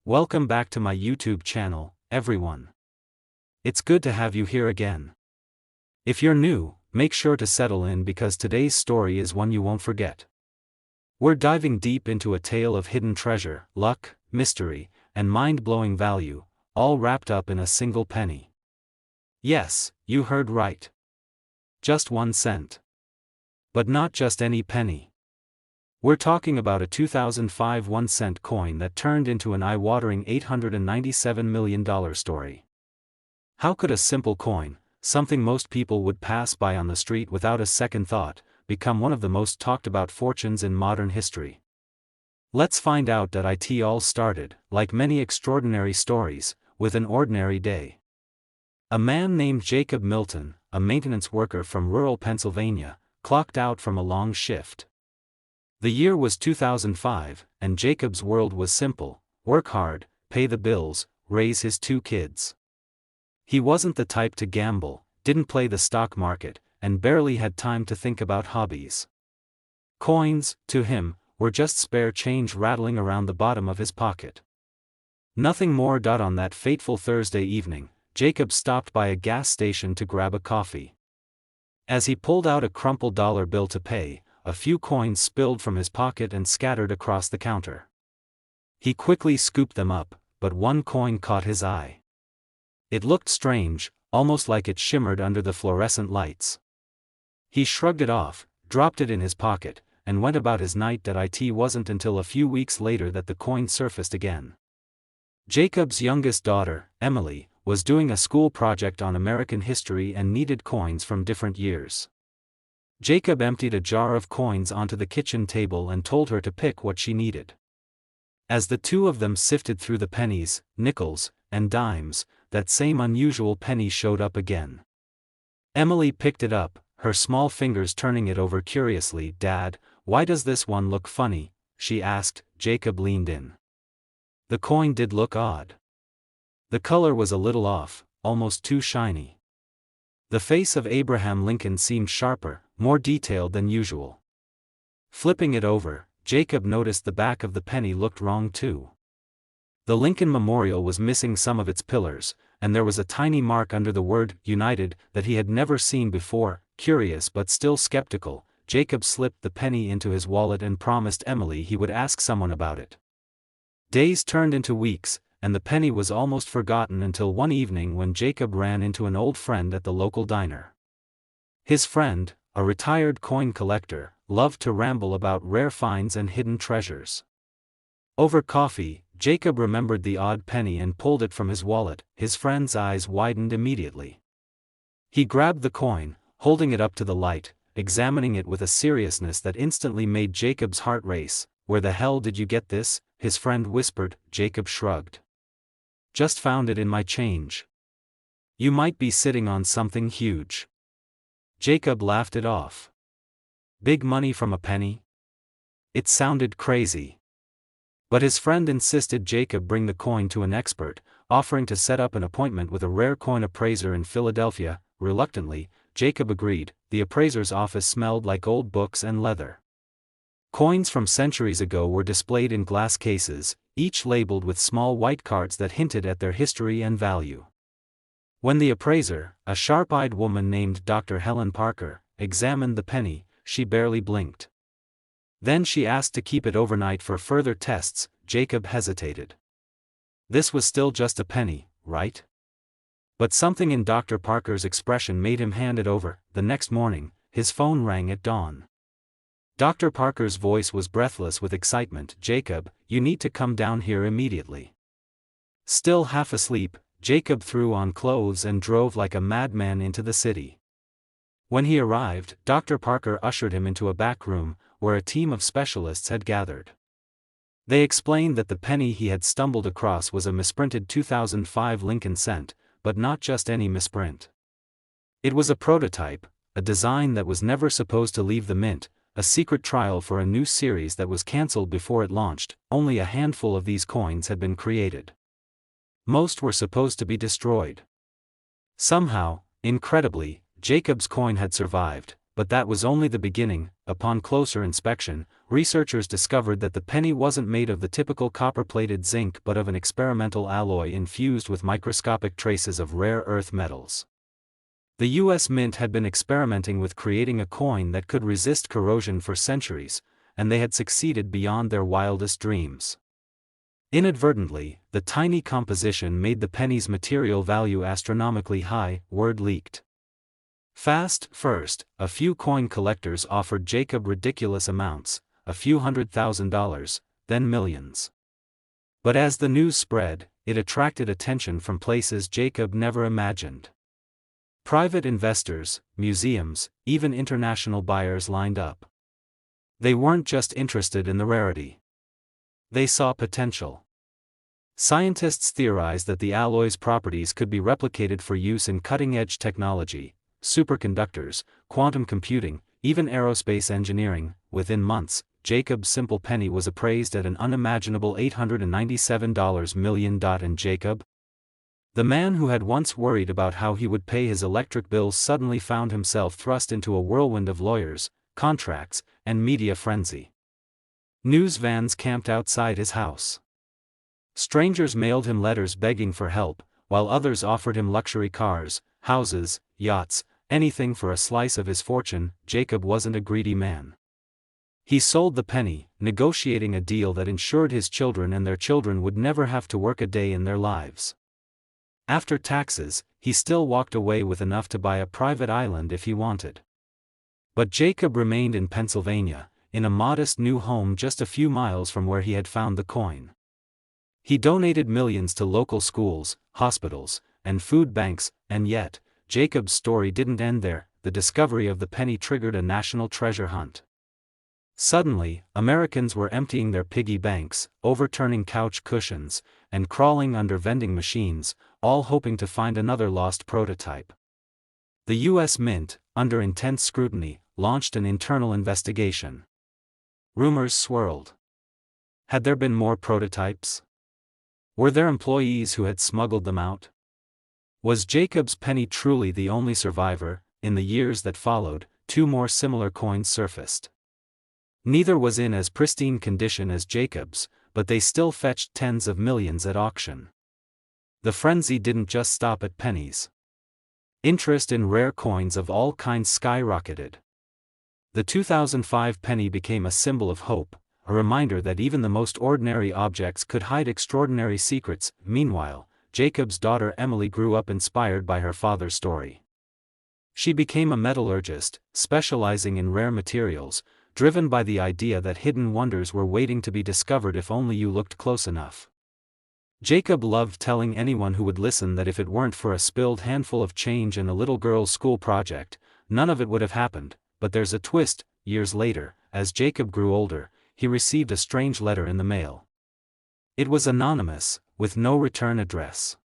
Welcome back to my YouTube channel, everyone. It's good to have you here again. If you're new, make sure to settle in because today's story is one you won't forget. We're diving deep into a tale of hidden treasure, luck, mystery, and mind-blowing value, all wrapped up in a single penny. Yes, you heard right. Just 1 cent. But not just any penny. We're talking about a 2005 1-cent coin that turned into an eye-watering $897 million story. How could a simple coin, something most people would pass by on the street without a second thought, become one of the most talked about fortunes in modern history? Let's find out. It all started, like many extraordinary stories, with an ordinary day. A man named Jacob Milton, a maintenance worker from rural Pennsylvania, clocked out from a long shift. The year was 2005, and Jacob's world was simple: work hard, pay the bills, raise his 2 kids. He wasn't the type to gamble, didn't play the stock market, and barely had time to think about hobbies. Coins, to him, were just spare change rattling around the bottom of his pocket. Nothing more. On that fateful Thursday evening, Jacob stopped by a gas station to grab a coffee. As he pulled out a crumpled dollar bill to pay, a few coins spilled from his pocket and scattered across the counter. He quickly scooped them up, but one coin caught his eye. It looked strange, almost like it shimmered under the fluorescent lights. He shrugged it off, dropped it in his pocket, and went about his night. It wasn't until a few weeks later that the coin surfaced again. Jacob's youngest daughter, Emily, was doing a school project on American history and needed coins from different years. Jacob emptied a jar of coins onto the kitchen table and told her to pick what she needed. As the two of them sifted through the pennies, nickels, and dimes, that same unusual penny showed up again. Emily picked it up, her small fingers turning it over curiously. "Dad, why does this one look funny?" she asked. Jacob leaned in. The coin did look odd. The color was a little off, almost too shiny. The face of Abraham Lincoln seemed sharper, more detailed than usual. Flipping it over, Jacob noticed the back of the penny looked wrong too. The Lincoln Memorial was missing some of its pillars, and there was a tiny mark under the word "United" that he had never seen before. Curious but still skeptical, Jacob slipped the penny into his wallet and promised Emily he would ask someone about it. Days turned into weeks, and the penny was almost forgotten until one evening when Jacob ran into an old friend at the local diner. His friend, a retired coin collector, loved to ramble about rare finds and hidden treasures. Over coffee, Jacob remembered the odd penny and pulled it from his wallet. His friend's eyes widened immediately. He grabbed the coin, holding it up to the light, examining it with a seriousness that instantly made Jacob's heart race. "Where the hell did you get this?" his friend whispered. Jacob shrugged. "Just found it in my change." "You might be sitting on something huge." Jacob laughed it off. Big money from a penny? It sounded crazy. But his friend insisted Jacob bring the coin to an expert, offering to set up an appointment with a rare coin appraiser in Philadelphia. Reluctantly, Jacob agreed. The appraiser's office smelled like old books and leather. Coins from centuries ago were displayed in glass cases, each labeled with small white cards that hinted at their history and value. When the appraiser, a sharp-eyed woman named Dr. Helen Parker, examined the penny, she barely blinked. Then she asked to keep it overnight for further tests. Jacob hesitated. This was still just a penny, right? But something in Dr. Parker's expression made him hand it over. The next morning, his phone rang at dawn. Dr. Parker's voice was breathless with excitement. "Jacob, you need to come down here immediately." Still half asleep, Jacob threw on clothes and drove like a madman into the city. When he arrived, Dr. Parker ushered him into a back room, where a team of specialists had gathered. They explained that the penny he had stumbled across was a misprinted 2005 Lincoln cent, but not just any misprint. It was a prototype, a design that was never supposed to leave the mint, a secret trial for a new series that was cancelled before it launched. Only a handful of these coins had been created. Most were supposed to be destroyed. Somehow, incredibly, Jacob's coin had survived, but that was only the beginning. Upon closer inspection, researchers discovered that the penny wasn't made of the typical copper-plated zinc but of an experimental alloy infused with microscopic traces of rare earth metals. The U.S. Mint had been experimenting with creating a coin that could resist corrosion for centuries, and they had succeeded beyond their wildest dreams. Inadvertently, the tiny composition made the penny's material value astronomically high. Word leaked fast. First, a few coin collectors offered Jacob ridiculous amounts, a few $100,000, then millions. But as the news spread, it attracted attention from places Jacob never imagined. Private investors, museums, even international buyers lined up. They weren't just interested in the rarity. They saw potential. Scientists theorized that the alloy's properties could be replicated for use in cutting-edge technology, superconductors, quantum computing, even aerospace engineering. Within months, Jacob's simple penny was appraised at an unimaginable $897 million. And Jacob, the man who had once worried about how he would pay his electric bills, suddenly found himself thrust into a whirlwind of lawyers, contracts, and media frenzy. News vans camped outside his house. Strangers mailed him letters begging for help, while others offered him luxury cars, houses, yachts, anything for a slice of his fortune. Jacob wasn't a greedy man. He sold the penny, negotiating a deal that ensured his children and their children would never have to work a day in their lives. After taxes, he still walked away with enough to buy a private island if he wanted. But Jacob remained in Pennsylvania, in a modest new home just a few miles from where he had found the coin. He donated millions to local schools, hospitals, and food banks, and yet, Jacob's story didn't end there. The discovery of the penny triggered a national treasure hunt. Suddenly, Americans were emptying their piggy banks, overturning couch cushions, and crawling under vending machines, all hoping to find another lost prototype. The U.S. Mint, under intense scrutiny, launched an internal investigation. Rumors swirled. Had there been more prototypes? Were there employees who had smuggled them out? Was Jacob's penny truly the only survivor? In the years that followed, two more similar coins surfaced. Neither was in as pristine condition as Jacob's, but they still fetched tens of millions at auction. The frenzy didn't just stop at pennies. Interest in rare coins of all kinds skyrocketed. The 2005 penny became a symbol of hope, a reminder that even the most ordinary objects could hide extraordinary secrets. Meanwhile, Jacob's daughter Emily grew up inspired by her father's story. She became a metallurgist, specializing in rare materials, driven by the idea that hidden wonders were waiting to be discovered if only you looked close enough. Jacob loved telling anyone who would listen that if it weren't for a spilled handful of change and a little girl's school project, none of it would have happened. But there's a twist. Years later, as Jacob grew older, he received a strange letter in the mail. It was anonymous, with no return address.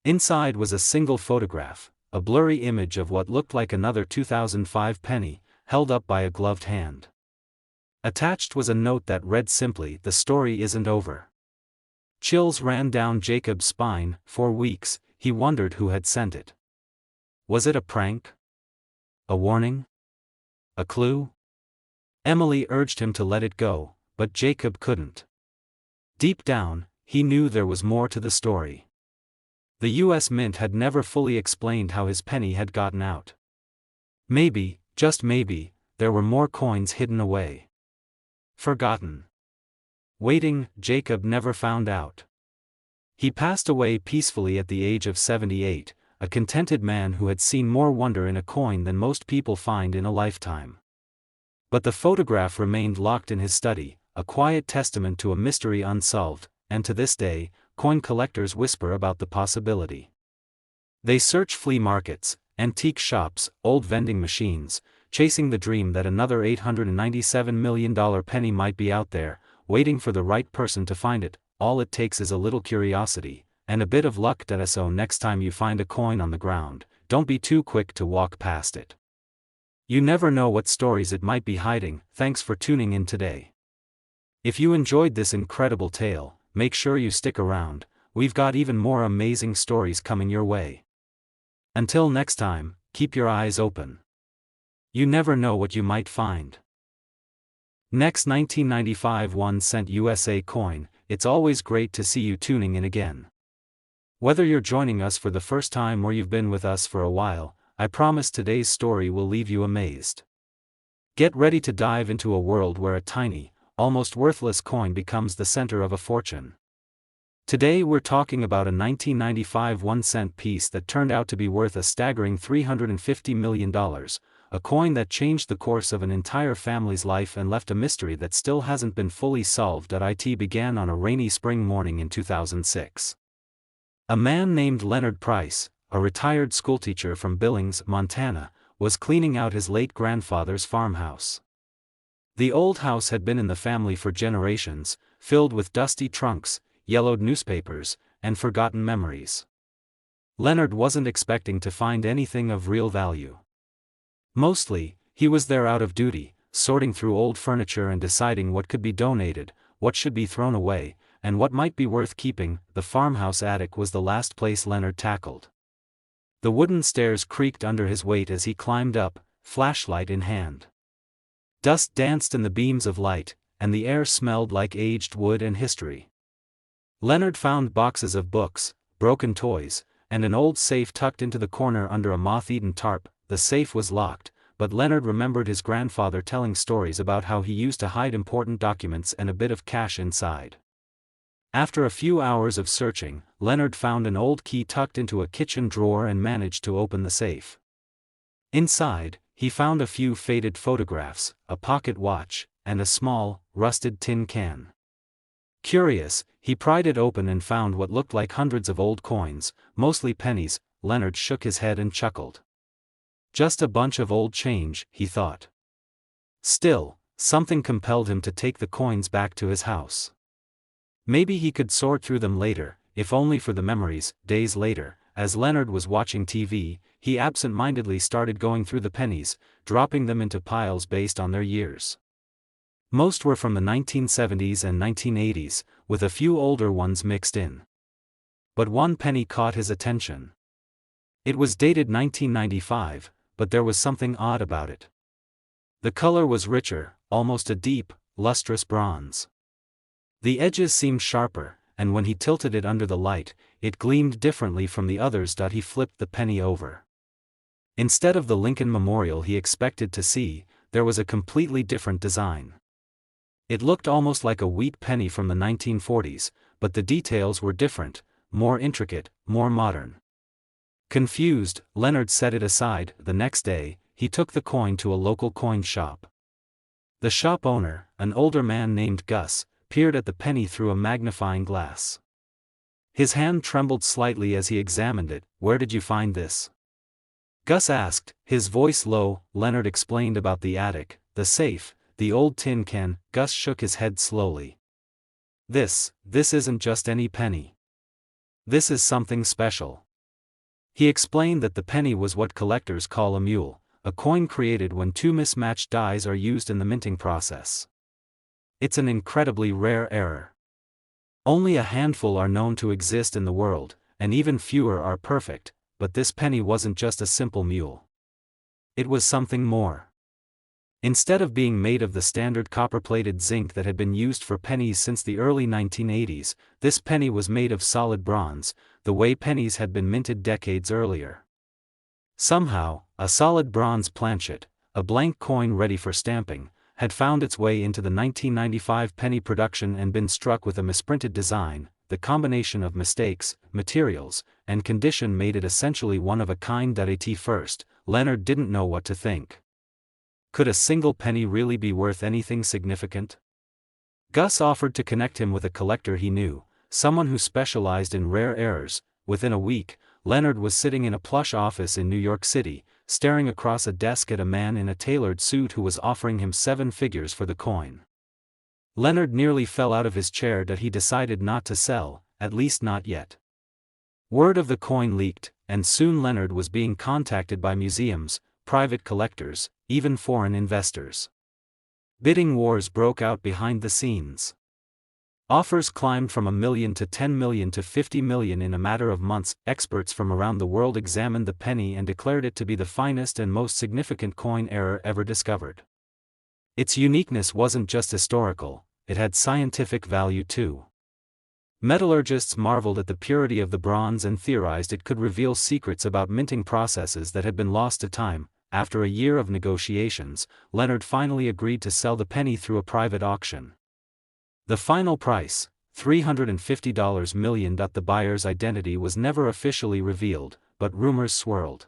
Inside was a single photograph, a blurry image of what looked like another 2005 penny, held up by a gloved hand. Attached was a note that read simply, "The story isn't over." Chills ran down Jacob's spine. For weeks, he wondered who had sent it. Was it a prank? A warning? A clue? Emily urged him to let it go, but Jacob couldn't. Deep down, he knew there was more to the story. The U.S. Mint had never fully explained how his penny had gotten out. Maybe, just maybe, there were more coins hidden away. Forgotten. Waiting. Jacob never found out. He passed away peacefully at the age of 78, a contented man who had seen more wonder in a coin than most people find in a lifetime. But the photograph remained locked in his study, a quiet testament to a mystery unsolved, and to this day, coin collectors whisper about the possibility. They search flea markets, antique shops, old vending machines, chasing the dream that another $897 million penny might be out there, waiting for the right person to find it. All it takes is a little curiosity, and a bit of luck. So next time you find a coin on the ground, don't be too quick to walk past it. You never know what stories it might be hiding. Thanks for tuning in today. If you enjoyed this incredible tale, make sure you stick around, we've got even more amazing stories coming your way. Until next time, keep your eyes open. You never know what you might find. Next 1995 1-cent USA coin. It's always great to see you tuning in again. Whether you're joining us for the first time or you've been with us for a while, I promise today's story will leave you amazed. Get ready to dive into a world where a tiny, almost worthless coin becomes the center of a fortune. Today we're talking about a 1995 1-cent piece that turned out to be worth a staggering $350 million, a coin that changed the course of an entire family's life and left a mystery that still hasn't been fully solved. It began on a rainy spring morning in 2006. A man named Leonard Price, a retired schoolteacher from Billings, Montana, was cleaning out his late grandfather's farmhouse. The old house had been in the family for generations, filled with dusty trunks, yellowed newspapers, and forgotten memories. Leonard wasn't expecting to find anything of real value. Mostly, he was there out of duty, sorting through old furniture and deciding what could be donated, what should be thrown away, and what might be worth keeping. The farmhouse attic was the last place Leonard tackled. The wooden stairs creaked under his weight as he climbed up, flashlight in hand. Dust danced in the beams of light, and the air smelled like aged wood and history. Leonard found boxes of books, broken toys, and an old safe tucked into the corner under a moth-eaten tarp. The safe was locked, but Leonard remembered his grandfather telling stories about how he used to hide important documents and a bit of cash inside. After a few hours of searching, Leonard found an old key tucked into a kitchen drawer and managed to open the safe. Inside, he found a few faded photographs, a pocket watch, and a small, rusted tin can. Curious, he pried it open and found what looked like hundreds of old coins, mostly pennies. Leonard shook his head and chuckled. Just a bunch of old change, he thought. Still, something compelled him to take the coins back to his house. Maybe he could sort through them later, if only for the memories. Days later, as Leonard was watching TV, he absent-mindedly started going through the pennies, dropping them into piles based on their years. Most were from the 1970s and 1980s, with a few older ones mixed in. But one penny caught his attention. It was dated 1995, but there was something odd about it. The color was richer, almost a deep, lustrous bronze. The edges seemed sharper, and when he tilted it under the light, it gleamed differently from the others. He flipped the penny over. Instead of the Lincoln Memorial he expected to see, there was a completely different design. It looked almost like a wheat penny from the 1940s, but the details were different, more intricate, more modern. Confused, Leonard set it aside. The next day, he took the coin to a local coin shop. The shop owner, an older man named Gus, peered at the penny through a magnifying glass. His hand trembled slightly as he examined it. "Where did you find this?" Gus asked, his voice low. Leonard explained about the attic, the safe, the old tin can. Gus shook his head slowly. This isn't just any penny. This is something special." He explained that the penny was what collectors call a mule, a coin created when two mismatched dies are used in the minting process. It's an incredibly rare error. Only a handful are known to exist in the world, and even fewer are perfect, but this penny wasn't just a simple mule. It was something more. Instead of being made of the standard copper-plated zinc that had been used for pennies since the early 1980s, this penny was made of solid bronze, the way pennies had been minted decades earlier. Somehow, a solid bronze planchet, a blank coin ready for stamping, had found its way into the 1995 penny production and been struck with a misprinted design. The combination of mistakes, materials, and condition made it essentially one of a kind. At first, Leonard didn't know what to think. Could a single penny really be worth anything significant? Gus offered to connect him with a collector he knew, someone who specialized in rare errors. Within a week, Leonard was sitting in a plush office in New York City, staring across a desk at a man in a tailored suit who was offering him 7 figures for the coin. Leonard nearly fell out of his chair. He decided not to sell, at least not yet. Word of the coin leaked, and soon Leonard was being contacted by museums, private collectors, even foreign investors. Bidding wars broke out behind the scenes. Offers climbed from $1 million to $10 million to $50 million in a matter of months. Experts from around the world examined the penny and declared it to be the finest and most significant coin error ever discovered. Its uniqueness wasn't just historical, it had scientific value too. Metallurgists marveled at the purity of the bronze and theorized it could reveal secrets about minting processes that had been lost to time. After a year of negotiations, Leonard finally agreed to sell the penny through a private auction. The final price, $350 million. The buyer's identity was never officially revealed, but rumors swirled.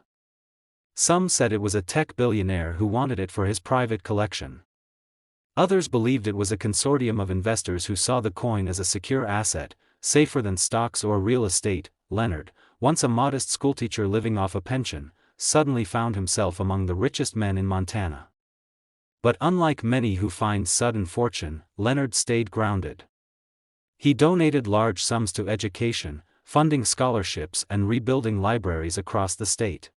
Some said it was a tech billionaire who wanted it for his private collection. Others believed it was a consortium of investors who saw the coin as a secure asset, safer than stocks or real estate. Leonard, once a modest schoolteacher living off a pension, suddenly found himself among the richest men in Montana. But unlike many who find sudden fortune, Leonard stayed grounded. He donated large sums to education, funding scholarships and rebuilding libraries across the state.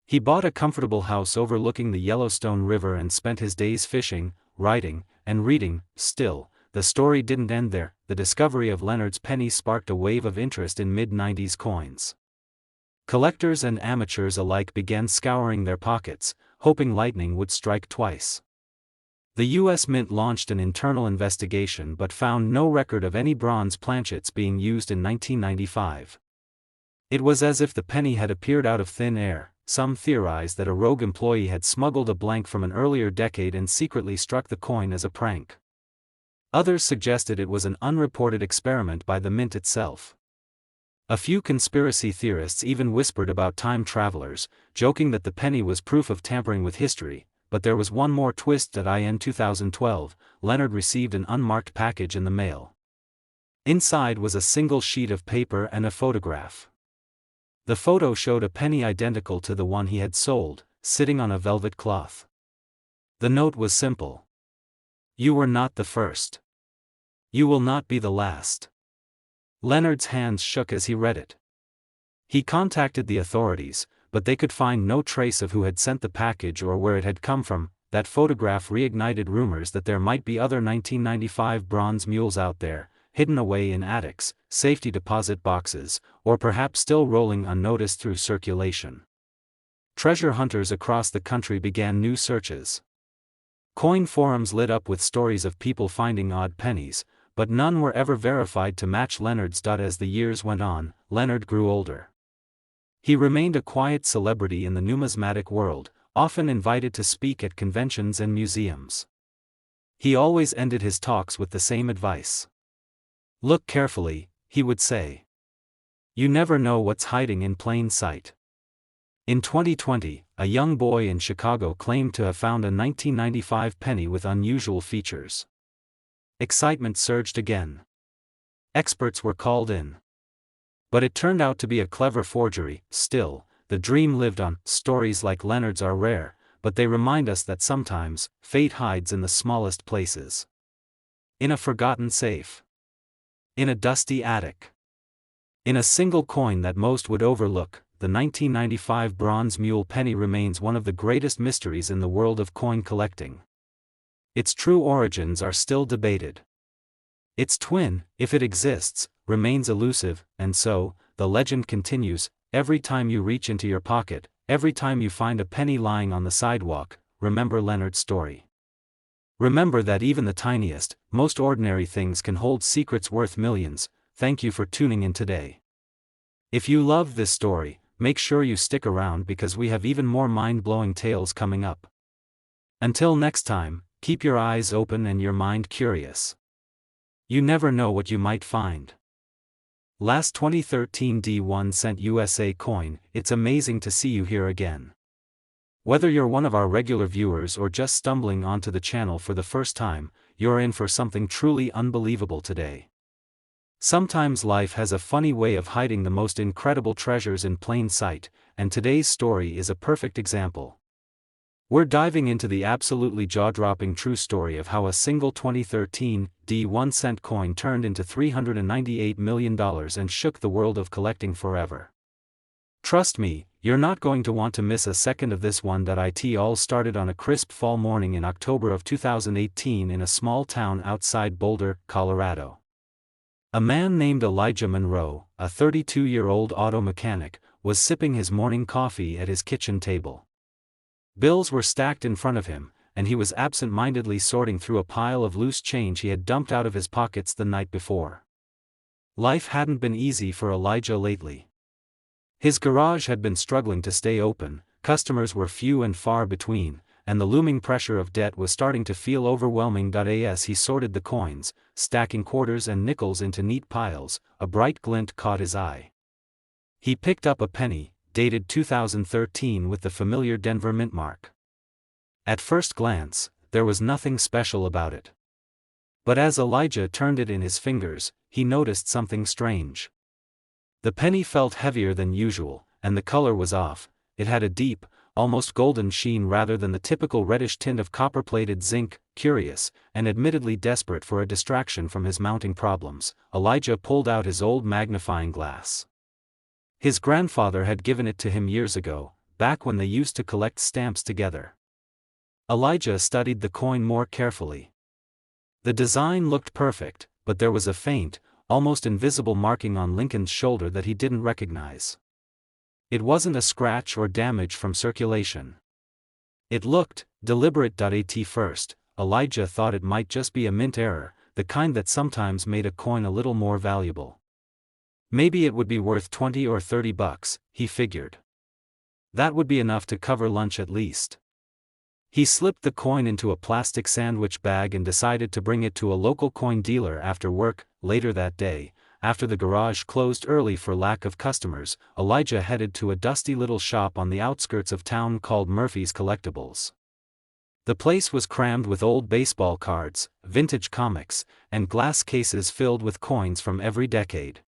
He bought a comfortable house overlooking the Yellowstone River and spent his days fishing, writing, and reading. Still, the story didn't end there. The discovery of Leonard's penny sparked a wave of interest in mid-90s coins. Collectors and amateurs alike began scouring their pockets, hoping lightning would strike twice. The U.S. Mint launched an internal investigation but found no record of any bronze planchets being used in 1995. It was as if the penny had appeared out of thin air. Some theorized that a rogue employee had smuggled a blank from an earlier decade and secretly struck the coin as a prank. Others suggested it was an unreported experiment by the mint itself. A few conspiracy theorists even whispered about time travelers, joking that the penny was proof of tampering with history. But there was one more twist. In 2012, Leonard received an unmarked package in the mail. Inside was a single sheet of paper and a photograph. The photo showed a penny identical to the one he had sold, sitting on a velvet cloth. The note was simple. "You were not the first. You will not be the last." Leonard's hands shook as he read it. He contacted the authorities, but they could find no trace of who had sent the package or where it had come from. That photograph reignited rumors that there might be other 1995 bronze mules out there, hidden away in attics, safety deposit boxes, or perhaps still rolling unnoticed through circulation. Treasure hunters across the country began new searches. Coin forums lit up with stories of people finding odd pennies, but none were ever verified to match Leonard's. As the years went on, Leonard grew older. He remained a quiet celebrity in the numismatic world, often invited to speak at conventions and museums. He always ended his talks with the same advice. "Look carefully," he would say. "You never know what's hiding in plain sight." In 2020, a young boy in Chicago claimed to have found a 1995 penny with unusual features. Excitement surged again. Experts were called in. But it turned out to be a clever forgery. Still, the dream lived on. Stories like Leonard's are rare, but they remind us that sometimes, fate hides in the smallest places. In a forgotten safe. In a dusty attic. In a single coin that most would overlook. The 1995 bronze mule penny remains one of the greatest mysteries in the world of coin collecting. Its true origins are still debated. Its twin, if it exists, remains elusive, and so, the legend continues. Every time you reach into your pocket, every time you find a penny lying on the sidewalk, remember Leonard's story. Remember that even the tiniest, most ordinary things can hold secrets worth millions. Thank you for tuning in today. If you loved this story, make sure you stick around because we have even more mind-blowing tales coming up. Until next time, keep your eyes open and your mind curious. You never know what you might find. Last 2013 D1 cent USA coin. It's amazing to see you here again. Whether you're one of our regular viewers or just stumbling onto the channel for the first time, you're in for something truly unbelievable today. Sometimes life has a funny way of hiding the most incredible treasures in plain sight, and today's story is a perfect example. We're diving into the absolutely jaw-dropping true story of how a single 2013 D1 cent coin turned into $398 million and shook the world of collecting forever. Trust me, you're not going to want to miss a second of this one. It all started on a crisp fall morning in October of 2018 in a small town outside Boulder, Colorado. A man named Elijah Monroe, a 32-year-old auto mechanic, was sipping his morning coffee at his kitchen table. Bills were stacked in front of him, and he was absent-mindedly sorting through a pile of loose change he had dumped out of his pockets the night before. Life hadn't been easy for Elijah lately. His garage had been struggling to stay open, customers were few and far between, and the looming pressure of debt was starting to feel overwhelming. As he sorted the coins, stacking quarters and nickels into neat piles, a bright glint caught his eye. He picked up a penny, dated 2013 with the familiar Denver mint mark. At first glance, there was nothing special about it. But as Elijah turned it in his fingers, he noticed something strange. The penny felt heavier than usual, and the color was off. It had a deep, almost golden sheen rather than the typical reddish tint of copper-plated zinc. Curious, and admittedly desperate for a distraction from his mounting problems, Elijah pulled out his old magnifying glass. His grandfather had given it to him years ago, back when they used to collect stamps together. Elijah studied the coin more carefully. The design looked perfect, but there was a faint, almost invisible marking on Lincoln's shoulder that he didn't recognize. It wasn't a scratch or damage from circulation. It looked deliberate. At first, Elijah thought it might just be a mint error, the kind that sometimes made a coin a little more valuable. Maybe it would be worth $20 or $30, he figured. That would be enough to cover lunch at least. He slipped the coin into a plastic sandwich bag and decided to bring it to a local coin dealer after work. Later that day, after the garage closed early for lack of customers, Elijah headed to a dusty little shop on the outskirts of town called Murphy's Collectibles. The place was crammed with old baseball cards, vintage comics, and glass cases filled with coins from every decade.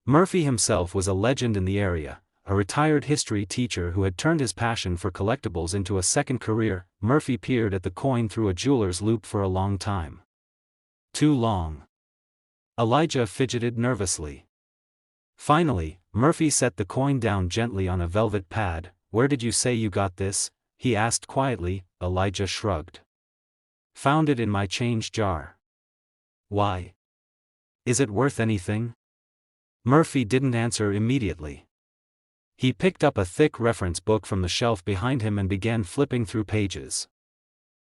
Murphy himself was a legend in the area, a retired history teacher who had turned his passion for collectibles into a second career. Murphy peered at the coin through a jeweler's loupe for a long time. Too long. Elijah fidgeted nervously. Finally, Murphy set the coin down gently on a velvet pad. "Where did you say you got this?" he asked quietly. Elijah shrugged. "Found it in my change jar." "Why? Is it worth anything?" Murphy didn't answer immediately. He picked up a thick reference book from the shelf behind him and began flipping through pages.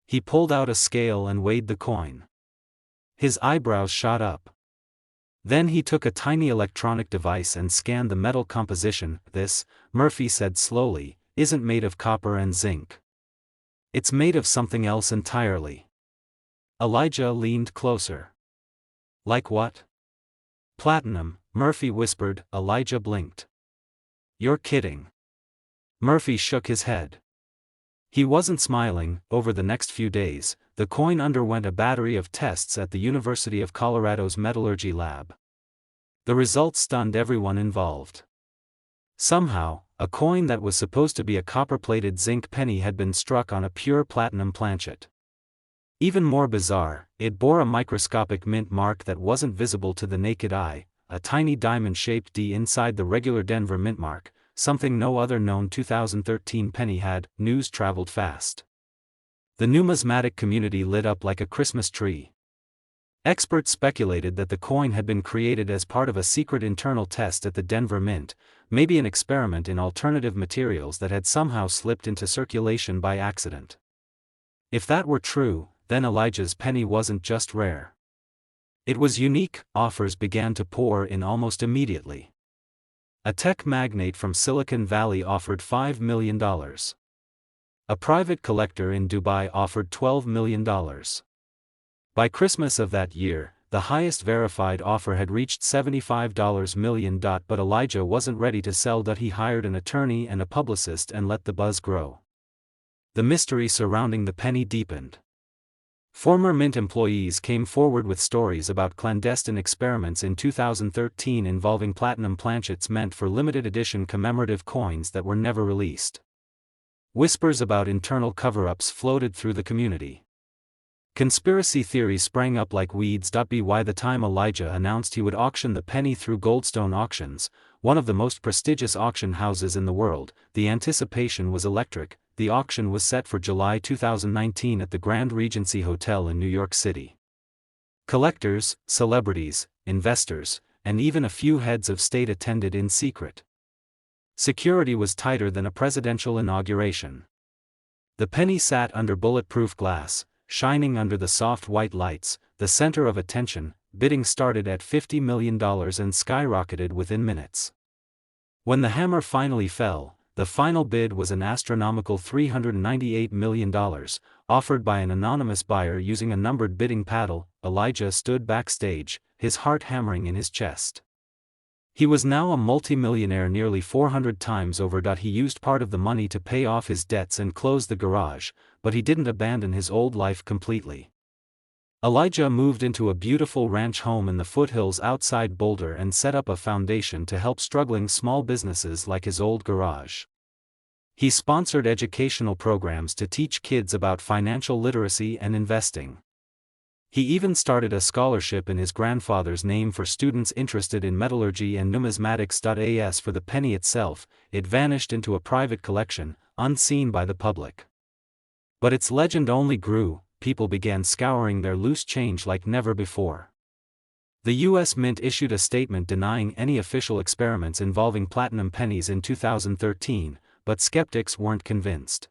He pulled out a scale and weighed the coin. His eyebrows shot up. Then he took a tiny electronic device and scanned the metal composition. "This," Murphy said slowly, "isn't made of copper and zinc. It's made of something else entirely." Elijah leaned closer. "Like what?" "Platinum," Murphy whispered. Elijah blinked. "You're kidding." Murphy shook his head. He wasn't smiling. Over the next few days, the coin underwent a battery of tests at the University of Colorado's metallurgy lab. The results stunned everyone involved. Somehow, a coin that was supposed to be a copper-plated zinc penny had been struck on a pure platinum planchet. Even more bizarre, it bore a microscopic mint mark that wasn't visible to the naked eye, a tiny diamond-shaped D inside the regular Denver mint mark, something no other known 2013 penny had. News traveled fast. The numismatic community lit up like a Christmas tree. Experts speculated that the coin had been created as part of a secret internal test at the Denver Mint, maybe an experiment in alternative materials that had somehow slipped into circulation by accident. If that were true, then Elijah's penny wasn't just rare. It was unique. Offers began to pour in almost immediately. A tech magnate from Silicon Valley offered $5 million. A private collector in Dubai offered $12 million. By Christmas of that year, the highest verified offer had reached $75 million. But Elijah wasn't ready to sell. He hired an attorney and a publicist and let the buzz grow. The mystery surrounding the penny deepened. Former Mint employees came forward with stories about clandestine experiments in 2013 involving platinum planchets meant for limited edition commemorative coins that were never released. Whispers about internal cover-ups floated through the community. Conspiracy theories sprang up like weeds. By the time Elijah announced he would auction the penny through Goldstone Auctions, one of the most prestigious auction houses in the world, the anticipation was electric. The auction was set for July 2019 at the Grand Regency Hotel in New York City. Collectors, celebrities, investors, and even a few heads of state attended in secret. Security was tighter than a presidential inauguration. The penny sat under bulletproof glass, shining under the soft white lights, the center of attention. Bidding started at $50 million and skyrocketed within minutes. When the hammer finally fell, the final bid was an astronomical $398 million, offered by an anonymous buyer using a numbered bidding paddle. Elijah stood backstage, his heart hammering in his chest. He was now a multimillionaire nearly 400 times over. He used part of the money to pay off his debts and close the garage, but he didn't abandon his old life completely. Elijah moved into a beautiful ranch home in the foothills outside Boulder and set up a foundation to help struggling small businesses like his old garage. He sponsored educational programs to teach kids about financial literacy and investing. He even started a scholarship in his grandfather's name for students interested in metallurgy and numismatics. As for the penny itself, it vanished into a private collection, unseen by the public. But its legend only grew. People began scouring their loose change like never before. The U.S. Mint issued a statement denying any official experiments involving platinum pennies in 2013, but skeptics weren't convinced.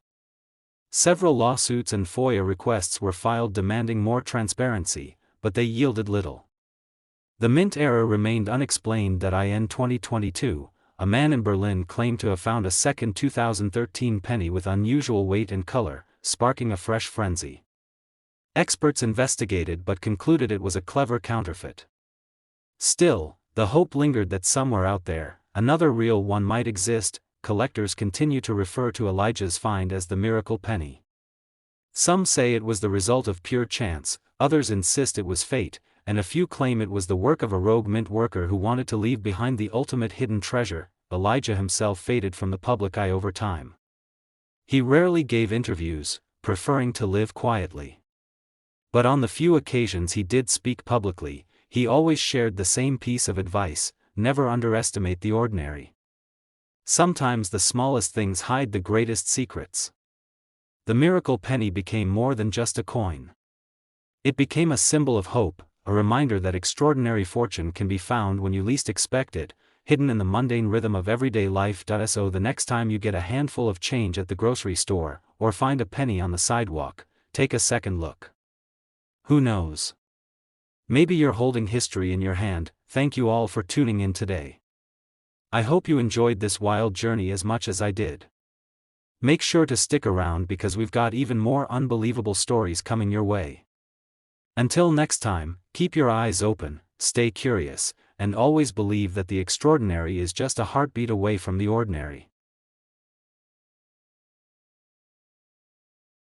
Several lawsuits and FOIA requests were filed demanding more transparency, but they yielded little. The Mint error remained unexplained. In 2022, a man in Berlin claimed to have found a second 2013 penny with unusual weight and color, sparking a fresh frenzy. Experts investigated but concluded it was a clever counterfeit. Still, the hope lingered that somewhere out there, another real one might exist. Collectors continue to refer to Elijah's find as the miracle penny. Some say it was the result of pure chance, others insist it was fate, and a few claim it was the work of a rogue mint worker who wanted to leave behind the ultimate hidden treasure. Elijah himself faded from the public eye over time. He rarely gave interviews, preferring to live quietly. But on the few occasions he did speak publicly, he always shared the same piece of advice: never underestimate the ordinary. Sometimes the smallest things hide the greatest secrets. The miracle penny became more than just a coin. It became a symbol of hope, a reminder that extraordinary fortune can be found when you least expect it, hidden in the mundane rhythm of everyday life. So the next time you get a handful of change at the grocery store, or find a penny on the sidewalk, take a second look. Who knows? Maybe you're holding history in your hand. Thank you all for tuning in today. I hope you enjoyed this wild journey as much as I did. Make sure to stick around because we've got even more unbelievable stories coming your way. Until next time, keep your eyes open, stay curious, and always believe that the extraordinary is just a heartbeat away from the ordinary.